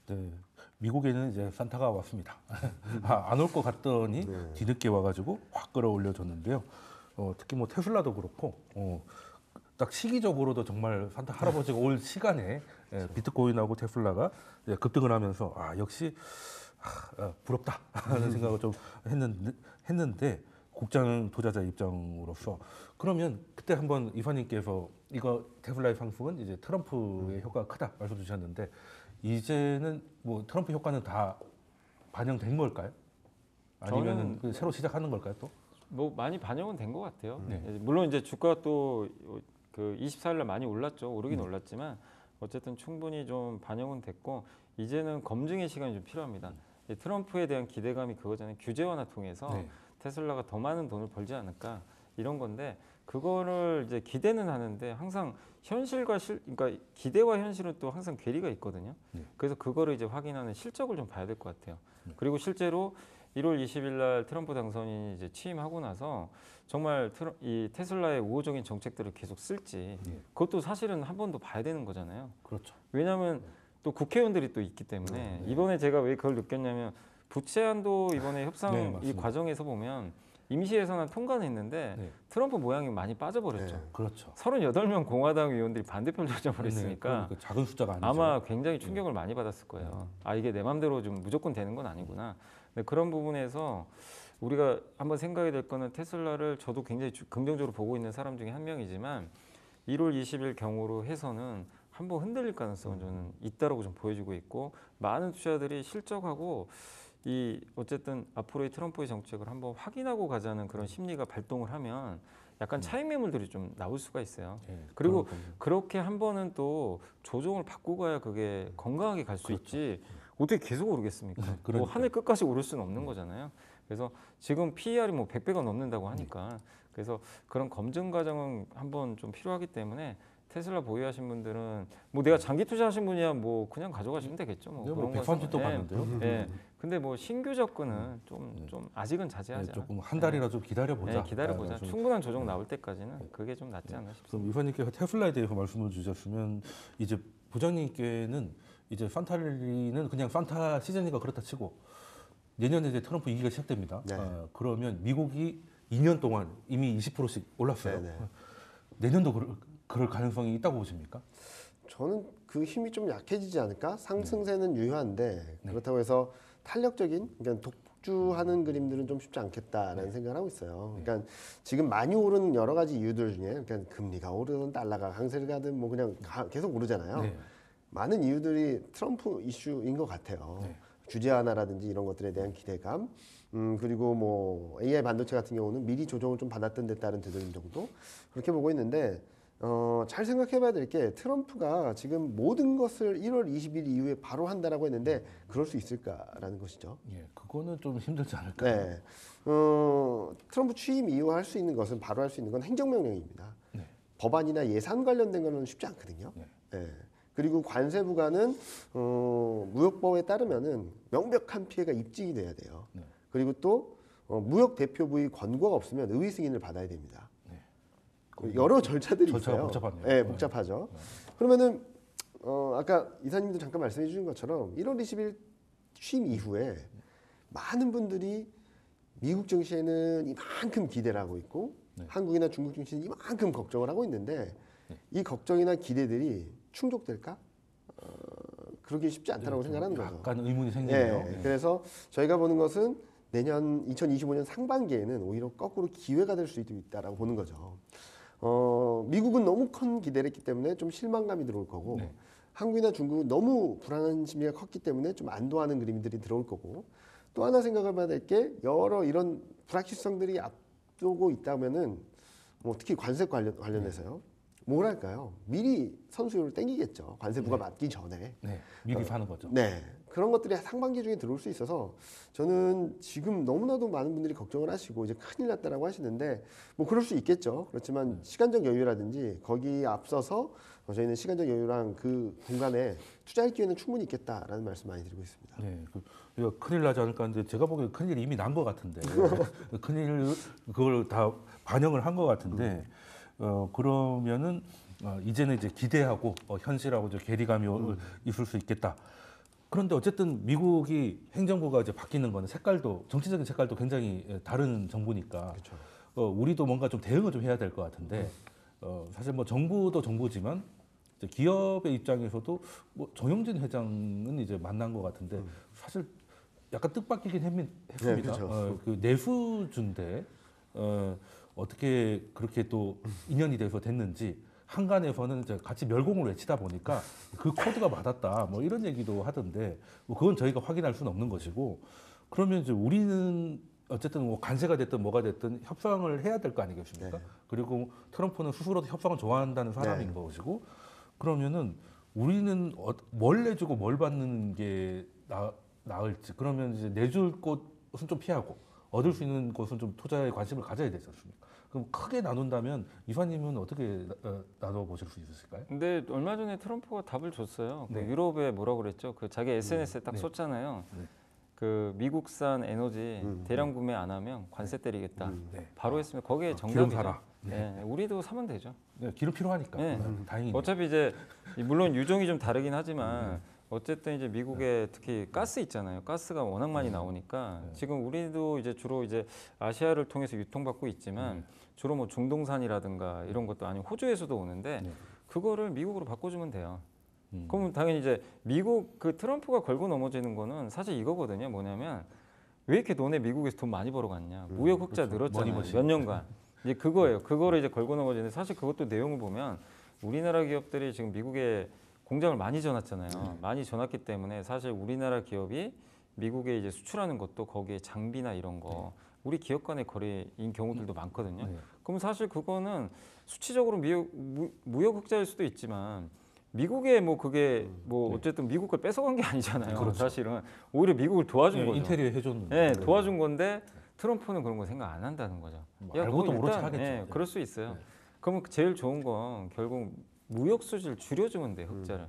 네, 미국에는 이제 산타가 왔습니다. 안 올 것 같더니 네. 뒤늦게 와가지고 확 끌어올려줬는데요. 특히 뭐 테슬라도 그렇고 딱 시기적으로도 정말 산타 할아버지가 올 시간에 비트코인하고 테슬라가 이제 급등을 하면서 역시 부럽다 하는 생각을 좀 했는데 국장 투자자 입장으로서 그러면 그때 한번 이사님께서 이거 테슬라의 상승은 이제 트럼프의 효과가 크다 말씀 주셨는데 이제는 뭐 트럼프 효과는 다 반영된 걸까요? 아니면 저는 새로 시작하는 걸까요 또? 뭐 많이 반영은 된 것 같아요. 네. 물론 이제 주가 또 그 24일 날 많이 올랐죠. 오르긴 올랐지만 어쨌든 충분히 좀 반영은 됐고 이제는 검증의 시간이 좀 필요합니다. 이 트럼프에 대한 기대감이 그거잖아요. 규제 완화 통해서 네. 테슬라가 더 많은 돈을 벌지 않을까 이런 건데 그거를 이제 기대는 하는데 항상 현실과 그러니까 기대와 현실은 또 항상 괴리가 있거든요. 네. 그래서 그거를 이제 확인하는 실적을 좀 봐야 될 것 같아요. 그리고 실제로 1월 20일 날 트럼프 당선인이 이제 취임하고 나서 정말 이 테슬라의 우호적인 정책들을 계속 쓸지 그것도 사실은 한 번 더 봐야 되는 거잖아요. 그렇죠. 왜냐하면 또 국회의원들이 또 있기 때문에 이번에 제가 왜 그걸 느꼈냐면 부채 한도 이번에 협상 네, 이 맞습니다. 과정에서 보면 임시 예산안 통과는 했는데 네. 트럼프 모양이 많이 빠져버렸죠. 네. 그렇죠. 38명 공화당 의원들이 반대표를 져버렸으니까 그러니까 작은 숫자가 아니죠. 아마 굉장히 충격을 많이 받았을 거예요. 이게 내 맘대로 좀 무조건 되는 건 아니구나. 근데 그런 부분에서 우리가 한번 생각이 될 거는 테슬라를 저도 굉장히 긍정적으로 보고 있는 사람 중에 한 명이지만 1월 20일 경우로 해서는 한번 흔들릴 가능성은 저는 있다라고 좀 보여지고 있고 많은 투자들이 실적하고 이 어쨌든 앞으로의 트럼프의 정책을 한번 확인하고 가자는 그런 심리가 발동을 하면 약간 차익 매물들이 좀 나올 수가 있어요. 네, 그리고 그럴 겁니다. 그렇게 한 번은 또 조정을 받고 가야 그게 건강하게 갈 수 있지 어떻게 계속 오르겠습니까? 뭐 그러니까요. 하늘 끝까지 오를 수는 없는 거잖아요. 그래서 지금 PER이 뭐 100배가 넘는다고 하니까 그래서 그런 검증 과정은 한번 좀 필요하기 때문에 테슬라 보유하신 분들은 뭐 내가 장기 투자하신 분이야 뭐 그냥 가져가시면 되겠죠. 뭐 네, 뭐 그런 백선짓도 거는. 봤는데요. 예. 근데 뭐 신규 접근은 좀 아직은 자제하자. 조금 한 달이라도 기다려보자. 네, 기다려보자. 좀 충분한 조정 나올 때까지는 그게 좀 낫지 않나 싶습니다. 그럼 이사님께서 테슬라에 대해서 말씀을 주셨으면 이제 부장님께는 이제 산타리는 그냥 산타 시즌이가 그렇다 치고 내년에 이제 트럼프 2기가 시작됩니다. 네. 그러면 미국이 2년 동안 이미 20%씩 올랐어요. 네네. 내년도 그럴 가능성이 있다고 보십니까? 저는 그 힘이 좀 약해지지 않을까? 상승세는 유효한데 네. 그렇다고 해서 탄력적인 그러니까 독주하는 그림들은 좀 쉽지 않겠다라는 생각을 하고 있어요. 그러니까 지금 많이 오르는 여러 가지 이유들 중에 그러니까 금리가 오르든 달러가 강세를 가든 뭐 그냥 계속 오르잖아요. 네. 많은 이유들이 트럼프 이슈인 것 같아요. 네. 규제 완화라든지 이런 것들에 대한 기대감, 그리고 뭐 AI 반도체 같은 경우는 미리 조정을 좀 받았던 데 따른 되돌림 정도 그렇게 보고 있는데 잘 생각해봐야 될 게 트럼프가 지금 모든 것을 1월 20일 이후에 바로 한다라고 했는데 그럴 수 있을까라는 것이죠. 예, 그거는 좀 힘들지 않을까요? 네, 트럼프 취임 이후 할 수 있는 것은 바로 할 수 있는 건 행정명령입니다. 네. 법안이나 예산 관련된 거는 쉽지 않거든요. 네. 네. 그리고 관세부가는 무역법에 따르면은 명백한 피해가 입증이 돼야 돼요. 네. 그리고 또 무역 대표부의 권고가 없으면 의회 승인을 받아야 됩니다. 여러 절차들이 절차가 있어요. 복잡하네요. 네, 복잡하죠. 그러면은 아까 이사님도 잠깐 말씀해 주신 것처럼 1월 20일 취임 이후에 많은 분들이 미국 증시에는 이만큼 기대를 하고 있고 한국이나 중국 증시는 이만큼 걱정을 하고 있는데 이 걱정이나 기대들이 충족될까? 그러기 쉽지 않다고 생각하는 거죠. 약간 의문이 생기네요. 네, 그래서 저희가 보는 것은 내년 2025년 상반기에는 오히려 거꾸로 기회가 될 수도 있다라고 보는 거죠. 미국은 너무 큰 기대를 했기 때문에 좀 실망감이 들어올 거고 한국이나 중국은 너무 불안한 심리가 컸기 때문에 좀 안도하는 그림들이 들어올 거고 또 하나 생각해봐야 될 게 여러 이런 불확실성들이 앞두고 있다면은 뭐 특히 관세 관련해서요. 뭐랄까요? 미리 선수율을 땡기겠죠. 관세부가 맞기 전에. 네, 미리 사는 거죠. 네. 그런 것들이 상반기 중에 들어올 수 있어서 저는 지금 너무나도 많은 분들이 걱정을 하시고 이제 큰일 났다라고 하시는데 뭐 그럴 수 있겠죠. 그렇지만 시간적 여유라든지 거기에 앞서서 저희는 시간적 여유랑 그 공간에 투자할 기회는 충분히 있겠다라는 말씀 많이 드리고 있습니다. 네, 이거 큰일 나지 않을까 하는데 제가 보기엔 큰일이 이미 난 것 같은데 큰일 그걸 다 반영을 한 것 같은데 그러면은 이제는 이제 기대하고 현실하고 이제 괴리감이 있을 수 있겠다. 그런데 어쨌든 미국이 행정부가 이제 바뀌는 거는 색깔도 정치적인 색깔도 굉장히 다른 정부니까 그렇죠. 우리도 뭔가 좀 대응을 좀 해야 될 것 같은데 사실 뭐 정부도 정부지만 이제 기업의 입장에서도 뭐 정영진 회장은 이제 만난 것 같은데 사실 약간 뜻밖이긴 했습니다. 네, 그렇죠. 그 내수주인데 어떻게 그렇게 또 인연이 돼서 됐는지 한간에서는 이제 같이 멸공을 외치다 보니까 그 코드가 맞았다 뭐 이런 얘기도 하던데 뭐 그건 저희가 확인할 수는 없는 것이고 그러면 이제 우리는 어쨌든 뭐 관세가 됐든 뭐가 됐든 협상을 해야 될 거 아니겠습니까? 네. 그리고 트럼프는 스스로도 협상을 좋아한다는 사람인 네. 것이고 그러면은 우리는 뭘 내주고 뭘 받는 게 나을지 그러면 이제 내줄 곳은 좀 피하고 얻을 수 있는 곳은 좀 투자에 관심을 가져야 되지 않습니까? 그럼 크게 나눈다면 이사님은 어떻게 나눠 보실 수 있으실까요? 근데 얼마 전에 트럼프가 답을 줬어요. 그 네. 유럽에 뭐라고 그랬죠? 그 자기 SNS에 딱 네. 썼잖아요. 네. 그 미국산 에너지 대량 구매 안 하면 관세 때리겠다. 네. 바로 했으면 거기에 기름 정답이죠. 사라. 네. 우리도 사면 되죠. 네, 기름 필요하니까 네. 다행이네요. 어차피 이제 물론 유종이 좀 다르긴 하지만 어쨌든 이제 미국에 특히 가스 있잖아요. 가스가 워낙 많이 나오니까 지금 우리도 이제 주로 이제 아시아를 통해서 유통받고 있지만 주로 뭐 중동산이라든가 이런 것도 아니면 호주에서도 오는데 네. 그거를 미국으로 바꿔주면 돼요. 그러면 당연히 이제 미국 그 트럼프가 걸고 넘어지는 거는 사실 이거거든요. 뭐냐면 왜 이렇게 너네 미국에서 돈 많이 벌어갔냐. 무역 흑자 늘었잖아요. 머니머신. 몇 년간. 이제 그거예요. 그거를 이제 걸고 넘어지는데 사실 그것도 내용을 보면 우리나라 기업들이 지금 미국에 공장을 많이 져놨잖아요. 많이 져놨기 때문에 사실 우리나라 기업이 미국에 이제 수출하는 것도 거기에 장비나 이런 거 우리 기업 간의 거래인 경우들도 많거든요. 네. 그럼 사실 그거는 수치적으로 무역 흑자일 수도 있지만 미국의 뭐 그게 뭐 어쨌든 미국 걸 뺏어간 게 아니잖아요. 그렇죠. 사실은 오히려 미국을 도와준 네, 거죠. 인테리어 해줬는데 네, 도와준 건데 트럼프는 그런 거 생각 안 한다는 거죠. 뭐 알고도 그거 모른 일단, 척 하겠죠. 네, 그럴 수 있어요. 네. 그러면 제일 좋은 건 결국 무역 수지를 줄여주면 돼 흑자를.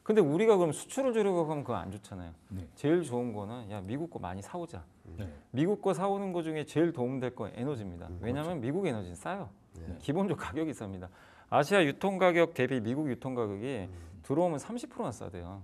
근데 우리가 그럼 수출을 줄이고 하면 그거 안 좋잖아요. 네. 제일 좋은 거는 야 미국 거 많이 사오자. 네. 미국 거 사오는 거 중에 제일 도움될 건 에너지입니다. 왜냐하면 미국 에너지는 싸요. 기본적으로 가격이 쌉니다. 아시아 유통 가격 대비 미국 유통 가격이 들어오면 30%나 싸대요.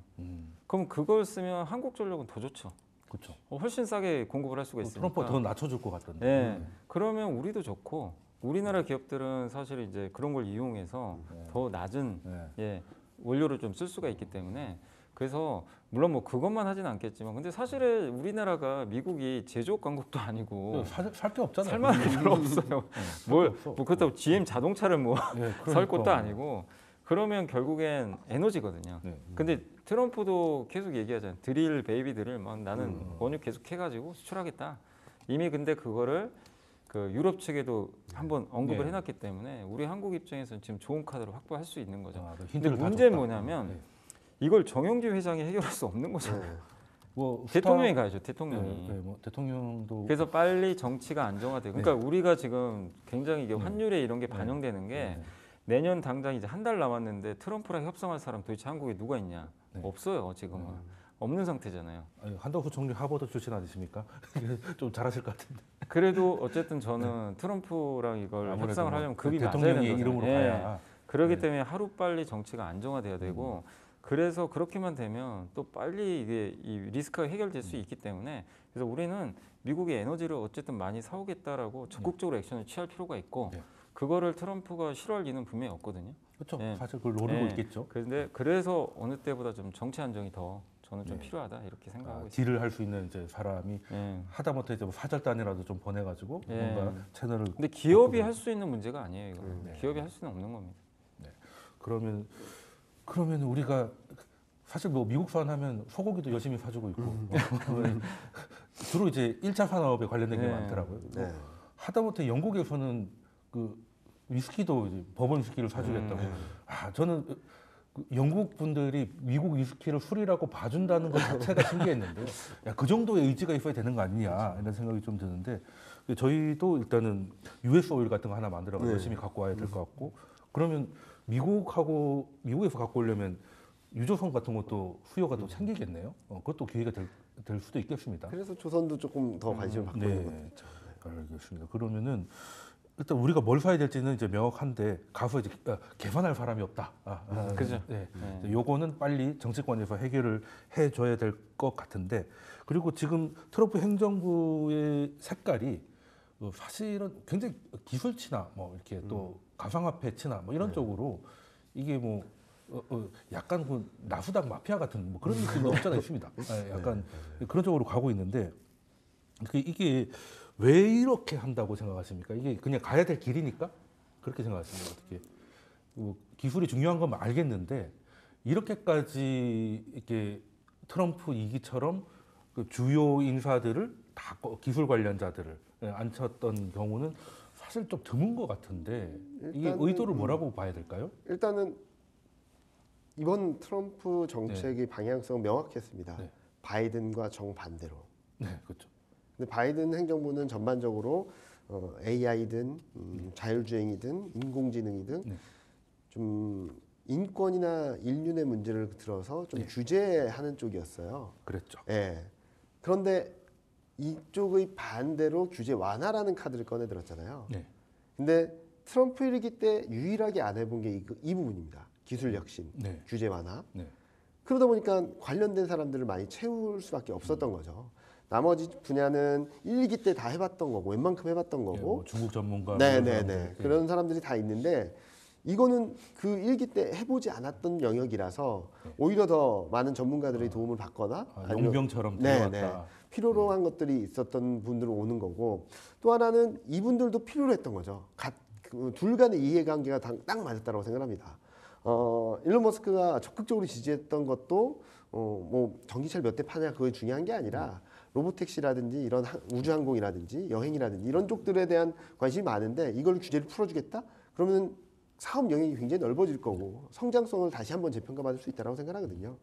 그럼 그걸 쓰면 한국전력은 더 좋죠. 그렇죠. 훨씬 싸게 공급을 할 수가 있으니까. 트럼프 더 낮춰줄 것 같던데. 네. 그러면 우리도 좋고 우리나라 기업들은 사실 이제 그런 걸 이용해서 더 낮은 네. 예, 원료를 좀 쓸 수가 있기 때문에 그래서 물론 뭐 그것만 하진 않겠지만 근데 사실은 우리나라가 미국이 제조업 강국도 아니고 살 게 없잖아요. 살 만한 게 별로 없어요. 뭘 없어. 뭐 그렇다고 GM 자동차를 뭐 네, 살 그러니까. 것도 아니고 그러면 결국엔 에너지거든요. 네. 근데 트럼프도 계속 얘기하잖아요. 드릴 베이비들을 막 나는 원유 계속 해가지고 수출하겠다. 이미 근데 그거를 그 유럽 측에도 한번 언급을 네. 해놨기 때문에 우리 한국 입장에서는 지금 좋은 카드를 확보할 수 있는 거죠. 아, 네, 근데 힌트를 다 문제는 줬다. 뭐냐면 네. 이걸 정영진 회장이 해결할 수 없는 거잖아요. 뭐 대통령이 스타- 가야죠. 대통령이. 네, 네, 뭐 대통령도 그래서 빨리 정치가 안정화되고 그러니까 우리가 지금 굉장히 이게 환율에 이런 게 반영되는 게 네. 내년 당장 이제 한 달 남았는데 트럼프랑 협상할 사람 도대체 한국에 누가 있냐? 네. 없어요. 지금은. 없는 상태잖아요. 아니, 한덕수 총리 하버드 출신 아니십니까? 좀 잘하실 것 같은데. 그래도 어쨌든 저는 트럼프랑 이걸 아무래도 협상을 뭐 하려면 급이 맞아야 대통령이 되는 이름으로 거잖아요. 예. 가야. 그렇기 네. 때문에 하루 빨리 정치가 안정화돼야 되고 그래서 그렇게만 되면 또 빨리 이게 이 리스크가 해결될 수 있기 때문에 그래서 우리는 미국의 에너지를 어쨌든 많이 사오겠다라고 적극적으로 액션을 취할 필요가 있고 네. 그거를 트럼프가 싫어할 리는 분명히 없거든요. 그렇죠. 네. 사실 그걸 노리고 네. 있겠죠. 그런데 그래서 어느 때보다 좀 정치 안정이 더 저는 좀 네. 필요하다 이렇게 생각하고 아, 있습니다. 딜을 할 수 있는 이제 사람이 예. 하다못해 이제 뭐 사절단이라도 좀 보내가지고 예. 뭔가 채널을 근데 기업이 바꾸고. 할 수 있는 문제가 아니에요. 이거 네. 기업이 할 수는 없는 겁니다. 그러면 우리가 사실 뭐 미국산 하면 소고기도 열심히 사주고 있고 주로 이제 1차 산업에 관련된 게 네. 많더라고요. 네. 하다못해 영국에서는 그 위스키도 이제 버번 위스키를 사주겠다고. 아 저는 그 영국 분들이 미국 위스키를 술이라고 봐준다는 것 자체가 신기했는데요. 야, 그 정도의 의지가 있어야 되는 거 아니냐 이런 생각이 좀 드는데 저희도 일단은 US 오일 같은 거 하나 만들어 네. 열심히 갖고 와야 될 것 같고 그러면 미국에서 갖고 오려면 유조선 같은 것도 수요가 또 생기겠네요. 그것도 기회가 될 수도 있겠습니다. 그래서 조선도 조금 더 관심을 받고 있는 것도 네. 있죠. 알겠습니다. 그러면은 일단 우리가 뭘 사야 될지는 이제 명확한데 가서 이제 개선할 사람이 없다. 그죠. 네. 요거는 빨리 정치권에서 해결을 해줘야 될 것 같은데 그리고 지금 트럼프 행정부의 색깔이 사실은 굉장히 기술치나 뭐 이렇게 또 가상화폐치나 뭐 이런 쪽으로 이게 뭐 약간 그 나스닥 마피아 같은 뭐 그런 느낌도 없잖아 있습니다. 약간 그런 쪽으로 가고 있는데 이게 왜 이렇게 한다고 생각하십니까? 이게 그냥 가야 될 길이니까 그렇게 생각하십니까? 어떻게 기술이 중요한 건 알겠는데 이렇게까지 이렇게 트럼프 이기처럼 그 주요 인사들을 다 기술 관련자들을 앉혔던 경우는 사실 좀 드문 것 같은데 이게 의도를 뭐라고 봐야 될까요? 일단은 이번 트럼프 정책의 방향성은 명확했습니다. 네. 바이든과 정반대로. 네, 그렇죠. 근데 바이든 행정부는 전반적으로 AI든 자율주행이든 인공지능이든 네. 좀 인권이나 인륜의 문제를 들어서 좀 규제하는 쪽이었어요. 그랬죠. 예. 그런데 이쪽의 반대로 규제 완화라는 카드를 꺼내들었잖아요. 네. 근데 트럼프 일기 때 유일하게 안 해본 게 이 부분입니다. 기술 혁신, 네. 규제 완화. 네. 그러다 보니까 관련된 사람들을 많이 채울 수밖에 없었던 거죠. 나머지 분야는 1기 때 다 해봤던 거고 웬만큼 해봤던 예, 거고 뭐 중국 전문가 네네네 그런 사람들이 다 있는데 이거는 그 1기 때 해보지 않았던 영역이라서 오히려 더 많은 전문가들의 도움을 받거나 아니면 용병처럼 네네 들어왔다. 필요로 한 것들이 있었던 분들은 오는 거고 또 하나는 이분들도 필요로 했던 거죠. 둘 간의 이해관계가 딱 맞았다고 생각합니다. 일론 머스크가 적극적으로 지지했던 것도 뭐 전기차를 몇 대 파냐 그게 중요한 게 아니라 로보택시라든지 이런 우주항공이라든지 여행이라든지 이런 쪽들에 대한 관심이 많은데 이걸 규제를 풀어주겠다? 그러면 사업 영역이 굉장히 넓어질 거고 성장성을 다시 한번 재평가받을 수 있다고 생각하거든요.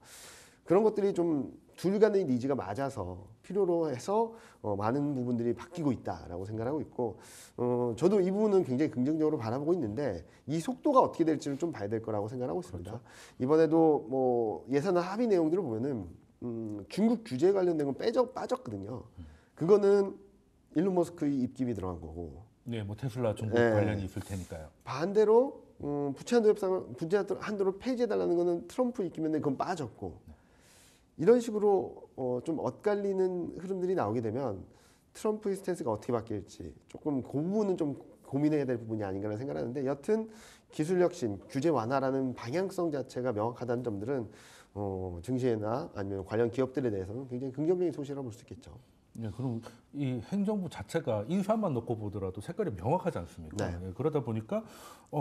그런 것들이 좀 둘 간의 니즈가 맞아서 필요로 해서 많은 부분들이 바뀌고 있다라고 생각하고 있고 저도 이 부분은 굉장히 긍정적으로 바라보고 있는데 이 속도가 어떻게 될지를 좀 봐야 될 거라고 생각하고 있습니다. 그렇죠. 이번에도 뭐 예산 합의 내용들을 보면은 중국 규제에 관련된 건 빠졌거든요. 그거는 일론 머스크의 입김이 들어간 거고. 네, 뭐 테슬라 중국 네. 관련이 있을 테니까요. 반대로 부채 한도를 폐지해달라는 거는 트럼프 입김인데 그건 빠졌고. 이런 식으로 좀 엇갈리는 흐름들이 나오게 되면 트럼프의 스탠스가 어떻게 바뀔지 조금 그 부분은 좀 고민해야 될 부분이 아닌가라는 생각하는데 여튼 기술 혁신, 규제 완화라는 방향성 자체가 명확하다는 점들은 증시나 아니면 관련 기업들에 대해서는 굉장히 긍정적인 소식이라고 볼 수 있겠죠. 네, 그럼 이 행정부 자체가 인사만 놓고 보더라도 색깔이 명확하지 않습니까? 네. 네, 그러다 보니까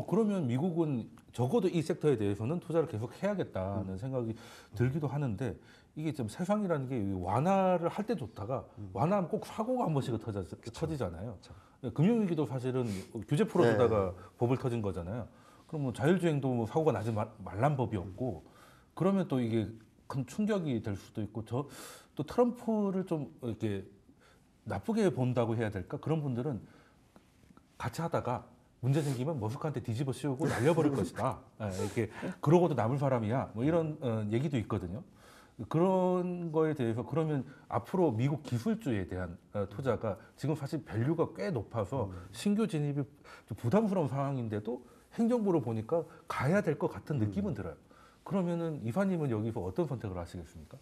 그러면 미국은 적어도 이 섹터에 대해서는 투자를 계속 해야겠다는 생각이 들기도 하는데 이게 좀 세상이라는 게 완화를 할 때 좋다가 완화하면 꼭 사고가 한 번씩은 터지잖아요. 네, 금융위기도 사실은 규제 풀어주다가 법을 터진 거잖아요. 그럼 뭐 자율주행도 뭐 사고가 나지 말란 법이었고 그러면 또 이게 큰 충격이 될 수도 있고 또 트럼프를 좀 이렇게 나쁘게 본다고 해야 될까? 그런 분들은 같이 하다가 문제 생기면 머스크한테 뒤집어 씌우고 날려버릴 것이다. 이렇게 그러고도 남을 사람이야. 뭐 이런 얘기도 있거든요. 그런 거에 대해서 그러면 앞으로 미국 기술주에 대한 투자가 지금 사실 밸류가 꽤 높아서 신규 진입이 좀 부담스러운 상황인데도 행정부로 보니까 가야 될 것 같은 느낌은 들어요. 그러면은 이사님은 여기서 어떤 선택을 하시겠습니까?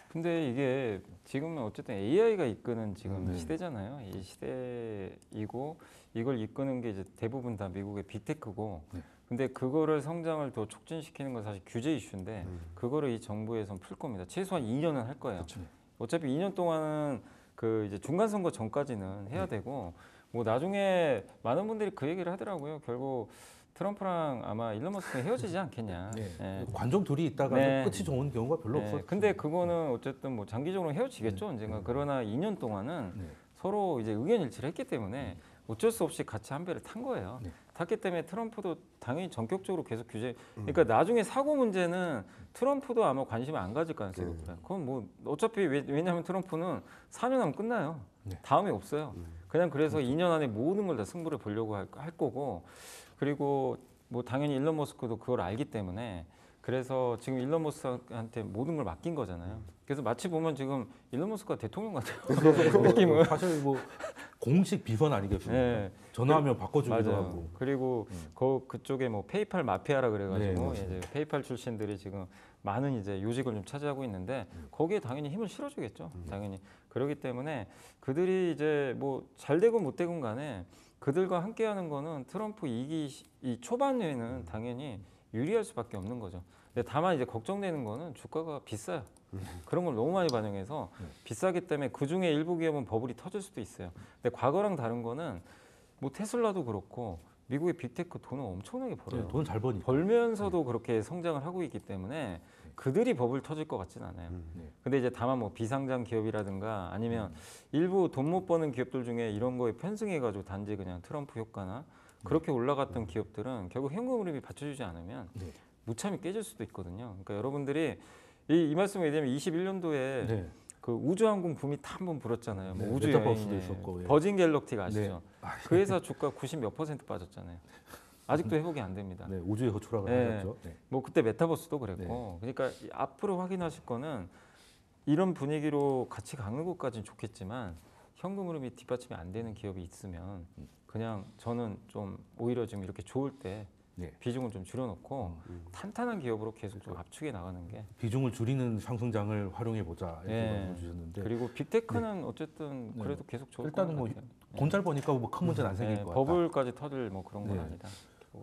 근데 이게 지금은 어쨌든 AI가 이끄는 지금 시대잖아요. 이 시대이고 이걸 이끄는 게 이제 대부분 다 미국의 빅테크고 네. 근데 그거를 성장을 더 촉진시키는 건 사실 규제 이슈인데 그거를 이 정부에선 풀 겁니다. 최소한 2년은 할 거예요. 그렇죠. 어차피 2년 동안은 그 이제 중간 선거 전까지는 해야 되고 뭐 나중에 많은 분들이 그 얘기를 하더라고요. 결국 트럼프랑 아마 일론 머스크가 헤어지지 않겠냐. 네. 예. 관종 둘이 있다가 네. 끝이 좋은 경우가 별로 네, 없었죠. 근데 그거는 어쨌든 뭐 장기적으로 헤어지겠죠 언젠가. 그러나 2년 동안은 네. 서로 이제 의견 일치를 했기 때문에 어쩔 수 없이 같이 한 배를 탄 거예요. 네. 탔기 때문에 트럼프도 당연히 전격적으로 계속 규제. 그러니까 나중에 사고 문제는 트럼프도 아마 관심을 안 가질 가능성이 높아요. 그건 뭐 어차피 왜냐하면 트럼프는 4년 하면 끝나요. 네. 다음에 없어요. 그냥 그래서 2년 안에 모든 걸 다 승부를 보려고 할 거고 그리고 뭐 당연히 일론 머스크도 그걸 알기 때문에 그래서 지금 일론 머스크한테 모든 걸 맡긴 거잖아요. 그래서 마치 보면 지금 일론 머스크가 대통령 같아요. 느낌은. 사실 뭐 공식 비선 아니겠습니까? 네. 전화하면 바꿔주기도 맞아요. 하고. 그리고 그쪽에 뭐 페이팔 마피아라 네, 그래가지고 맞아요. 이제 페이팔 출신들이 지금 많은 이제 요직을 좀 차지하고 있는데 거기에 당연히 힘을 실어주겠죠. 당연히 그렇기 때문에 그들이 이제 뭐 잘 되건 못 되건 간에 그들과 함께하는 거는 트럼프 이 초반에는 당연히 유리할 수밖에 없는 거죠. 근데 다만 이제 걱정되는 거는 주가가 비싸요. 그런 걸 너무 많이 반영해서 비싸기 때문에 그 중에 일부 기업은 버블이 터질 수도 있어요. 근데 과거랑 다른 거는 뭐 테슬라도 그렇고 미국의 빅테크 돈을 엄청나게 벌어요. 네, 돈 잘 버니까. 벌면서도 그렇게 성장을 하고 있기 때문에 그들이 버블 터질 것 같진 않아요. 근데 이제 다만 뭐 비상장 기업이라든가 아니면 일부 돈 못 버는 기업들 중에 이런 거에 편승해가지고 단지 그냥 트럼프 효과나 그렇게 올라갔던 기업들은 결국 현금 흐름이 받쳐주지 않으면 네. 무참히 깨질 수도 있거든요. 그러니까 여러분들이 이 말씀을 드리면 21년도에 네. 그 우주항공 붐이 한 번 불었잖아요. 뭐 네, 우주 메타버스도 여행에 있었고, 예. 버진 갤럭티가 아시죠? 네. 그 회사 주가 90몇 % 빠졌잖아요. 아직도 회복이 안 됩니다. 네, 우주에 호출하가 네. 하셨죠. 네. 뭐 그때 메타버스도 그랬고, 그러니까 앞으로 확인하실 거는 이런 분위기로 같이 가는 것까지는 좋겠지만 현금 흐름이 뒷받침이 안 되는 기업이 있으면 그냥 저는 좀 오히려 지금 이렇게 좋을 때 네. 비중을 좀 줄여놓고 탄탄한 기업으로 계속 좀 압축해 나가는 게. 비중을 줄이는 상승장을 활용해 보자 이렇게 네. 말씀해 주셨는데 그리고 빅테크는 어쨌든 그래도 계속 좋을 것 일단은 같아요. 돈 잘 버니까 뭐 큰 문제는 안 생길 것 같다. 버블까지 터질 뭐 그런 건 네. 아니다.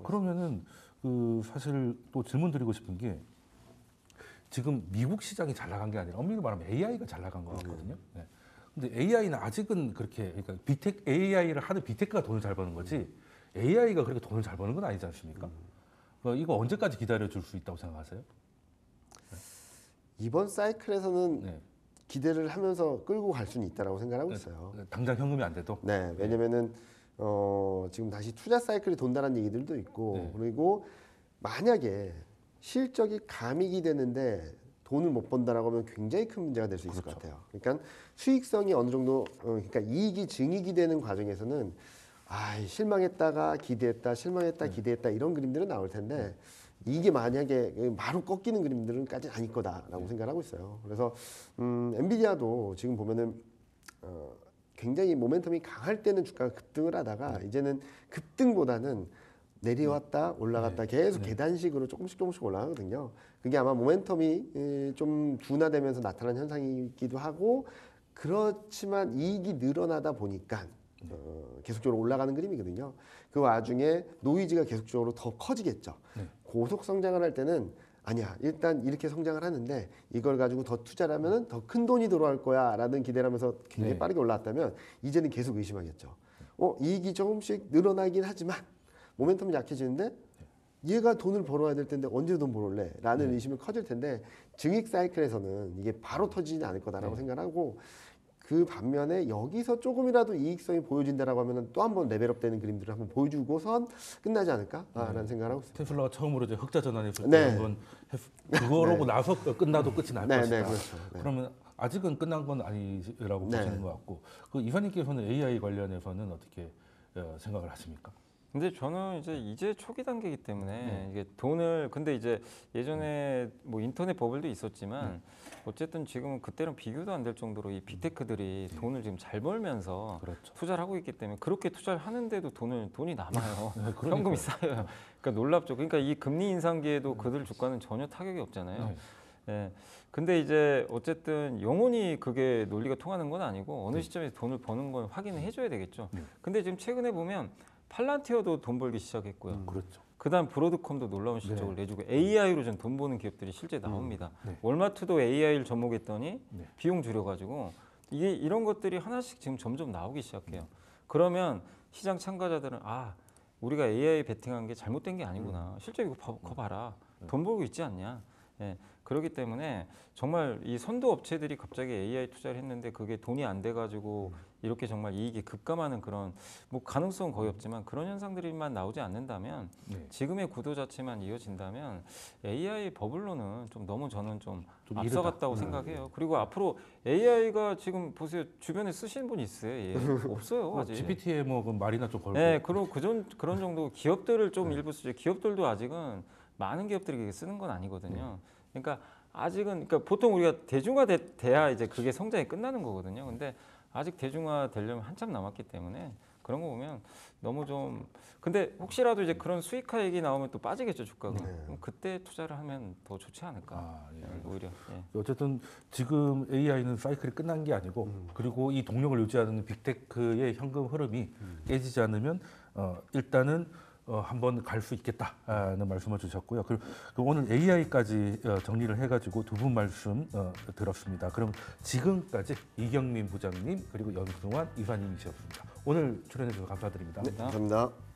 그러면은 그 사실 또 질문 드리고 싶은 게 지금 미국 시장이 잘 나간 게 아니라 엄밀히 말하면 AI가 잘 나간 것 같거든요. 네. 근데 AI는 아직은 그렇게 그러니까 AI를 하는 빅테크가 돈을 잘 버는 거지 AI가 그렇게 돈을 잘 버는 건 아니지 않습니까? 이거 언제까지 기다려 줄 수 있다고 생각하세요? 이번 사이클에서는 네. 기대를 하면서 끌고 갈 수는 있다라고 생각하고 있어요. 당장 현금이 안 돼도 네, 왜냐면은 지금 다시 투자 사이클이 돈다는 얘기들도 있고 네. 그리고 만약에 실적이 감익이 되는데 돈을 못 번다라고 하면 굉장히 큰 문제가 될 수 있을 것 같아요. 그러니까 수익성이 어느 정도 그러니까 이익이 증익이 되는 과정에서는 실망했다가 기대했다, 실망했다, 기대했다 이런 그림들은 나올 텐데 이게 만약에 바로 꺾이는 그림들은까지 아닐 거다라고 생각하고 있어요. 그래서 엔비디아도 지금 보면은 굉장히 모멘텀이 강할 때는 주가가 급등을 하다가 이제는 급등보다는 내려왔다 올라갔다 계속 계단식으로 조금씩 올라가거든요. 그게 아마 모멘텀이 좀 둔화되면서 나타난 현상이기도 하고 그렇지만 이익이 늘어나다 보니까 계속적으로 올라가는 그림이거든요. 그 와중에 노이즈가 계속적으로 더 커지겠죠. 고속 성장을 할 때는 아니야 일단 이렇게 성장을 하는데 이걸 가지고 더 투자를 하면 더 큰 돈이 들어갈 거야 라는 기대를 하면서 굉장히 빠르게 올라왔다면 이제는 계속 의심하겠죠. 이익이 조금씩 늘어나긴 하지만 모멘텀이 약해지는데 얘가 돈을 벌어야 될 텐데 언제 돈 벌을래? 라는 의심이 커질 텐데 증익 사이클에서는 이게 바로 터지지는 않을 거다라고 생각하고 그 반면에 여기서 조금이라도 이익성이 보여진다라고 하면 또 한 번 레벨업되는 그림들을 한번 보여주고선 끝나지 않을까라는 생각을 하고 있습니다. 테슬라가 처음으로 이제 흑자 전환했을 때 네. 한번 그거로고 나서 끝나도 끝이 날 것이다. 네, 그렇죠. 네. 그러면 아직은 끝난 건 아니라고 네. 보시는 것 같고 그 이사님께서는 AI 관련해서는 어떻게 생각을 하십니까? 근데 저는 이제 초기 단계이기 때문에 이게 돈을 근데 이제 예전에 뭐 인터넷 버블도 있었지만 어쨌든 지금은 그때랑 비교도 안 될 정도로 이 빅테크들이 돈을 지금 잘 벌면서 그렇죠. 투자를 하고 있기 때문에 그렇게 투자를 하는데도 돈이 남아요. 네, 그러니까요. 현금이 쌓여요. 그러니까 놀랍죠. 그러니까 이 금리 인상기에도 그들 주가는 전혀 타격이 없잖아요. 네. 예. 근데 이제 어쨌든 영원히 그게 논리가 통하는 건 아니고 어느 시점에서 돈을 버는 건 확인을 해줘야 되겠죠. 근데 지금 최근에 보면 팔란티어도 돈 벌기 시작했고요. 그렇죠. 그다음 브로드컴도 놀라운 실적을 내주고 AI로 좀 돈 버는 기업들이 실제 나옵니다. 월마트도 AI를 접목했더니 비용 줄여가지고 이런 것들이 하나씩 지금 점점 나오기 시작해요. 그러면 시장 참가자들은 우리가 AI 베팅한 게 잘못된 게 아니구나. 실제 이거 봐라. 돈 벌고 있지 않냐. 예. 그렇기 때문에 정말 이 선도 업체들이 갑자기 AI 투자를 했는데 그게 돈이 안 돼가지고 이렇게 정말 이익이 급감하는 그런 뭐 가능성은 거의 없지만 그런 현상들만 나오지 않는다면 지금의 구도 자체만 이어진다면 AI 버블로는 좀 너무 저는 좀 앞서갔다고 생각해요. 그리고 앞으로 AI가 지금 보세요 주변에 쓰시는 분 있어요? 예. 없어요 아직. GPT에 뭐 그 말이나 좀 걸고. 네, 그런 정도 기업들을 좀 일부 쓰죠. 기업들도 아직은 많은 기업들이 쓰는 건 아니거든요. 그러니까 아직은 보통 우리가 대중화돼야 이제 그게 성장이 끝나는 거거든요. 근데 아직 대중화 되려면 한참 남았기 때문에 그런 거 보면 너무 좀 근데 혹시라도 이제 그런 수익화 얘기 나오면 또 빠지겠죠 주가가. 그럼 그때 투자를 하면 더 좋지 않을까. 오히려. 예. 어쨌든 지금 AI는 사이클이 끝난 게 아니고 그리고 이 동력을 유지하는 빅테크의 현금 흐름이 깨지지 않으면 일단은 한번 갈 수 있겠다는 말씀을 주셨고요. 그리고 오늘 AI까지 정리를 해가지고 두 분 말씀 들었습니다. 그럼 지금까지 이경민 부장님 그리고 연승환 이사님이셨습니다. 오늘 출연해 주셔서 감사드립니다. 네, 감사합니다.